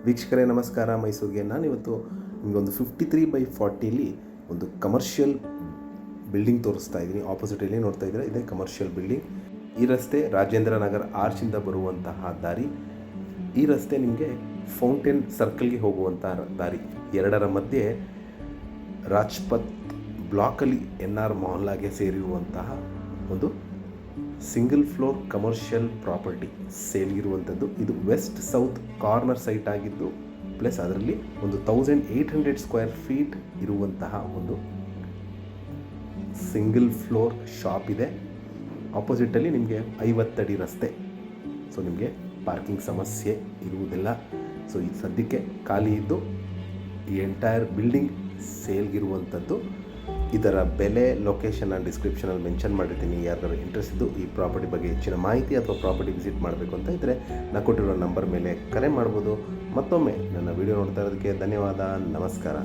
ವೀಕ್ಷಕರೇ ನಮಸ್ಕಾರ. ಮೈಸೂರಿಗೆ ನಾನಿವತ್ತು ನಿಮಗೊಂದು 53/40 ಒಂದು ಕಮರ್ಷಿಯಲ್ ಬಿಲ್ಡಿಂಗ್ ತೋರಿಸ್ತಾ ಇದ್ದೀನಿ. ಆಪೋಸಿಟಲ್ಲಿ ನೋಡ್ತಾ ಇದ್ದರೆ ಇದೆ ಕಮರ್ಷಿಯಲ್ ಬಿಲ್ಡಿಂಗ್. ಈ ರಸ್ತೆ ರಾಜೇಂದ್ರ ನಗರ್ ಆರ್ಚಿಂದ ಬರುವಂತಹ ದಾರಿ. ಈ ರಸ್ತೆ ನಿಮಗೆ ಫೌಂಟೇನ್ ಸರ್ಕಲ್ಗೆ ಹೋಗುವಂತಹ ದಾರಿ. ಎರಡರ ಮಧ್ಯೆ ರಾಜ್ಪಥ್ ಬ್ಲಾಕಲ್ಲಿ NR ಮೊಹಲ್ಲಾಗೆ ಸೇರಿರುವಂತಹ ಒಂದು ಸಿಂಗಲ್ ಫ್ಲೋರ್ ಕಮರ್ಷಿಯಲ್ ಪ್ರಾಪರ್ಟಿ ಸೇಲ್ಗಿರುವಂಥದ್ದು. ಇದು ವೆಸ್ಟ್ ಸೌತ್ ಕಾರ್ನರ್ ಸೈಟ್ ಆಗಿದ್ದು ಪ್ಲಸ್ ಅದರಲ್ಲಿ ಒಂದು 1800 ಸ್ಕ್ವೇರ್ ಫೀಟ್ ಇರುವಂತಹ ಒಂದು ಸಿಂಗಲ್ ಫ್ಲೋರ್ ಶಾಪ್ ಇದೆ. ಆಪೋಸಿಟಲ್ಲಿ ನಿಮಗೆ 50 ಅಡಿ ರಸ್ತೆ. ಸೊ ನಿಮಗೆ ಪಾರ್ಕಿಂಗ್ ಸಮಸ್ಯೆ ಇರುವುದಿಲ್ಲ. ಸೊ ಈ ಸದ್ಯಕ್ಕೆ ಖಾಲಿ ಇದ್ದು ಈ ಎಂಟೈರ್ ಬಿಲ್ಡಿಂಗ್ ಸೇಲ್ಗಿರುವಂಥದ್ದು. ಇದರ ಬೆಲೆ, ಲೊಕೇಶನ್ ನಾನು ಡಿಸ್ಕ್ರಿಪ್ಷನಲ್ಲಿ ಮೆನ್ಷನ್ ಮಾಡಿರ್ತೀನಿ. ಯಾರಿಗಾರು ಇಂಟ್ರೆಸ್ಟ್ ಇದ್ದು ಈ ಪ್ರಾಪರ್ಟಿ ಬಗ್ಗೆ ಹೆಚ್ಚಿನ ಮಾಹಿತಿ ಅಥವಾ ಪ್ರಾಪರ್ಟಿ ವಿಸಿಟ್ ಮಾಡಬೇಕು ಅಂತ ಇದ್ದರೆ ನಾನು ಕೊಟ್ಟಿರೋ ನಂಬರ್ ಮೇಲೆ ಕರೆ ಮಾಡ್ಬೋದು. ಮತ್ತೊಮ್ಮೆ ನನ್ನ ವಿಡಿಯೋ ನೋಡ್ತಾ ಇರೋದಕ್ಕೆ ಧನ್ಯವಾದ. ನಮಸ್ಕಾರ.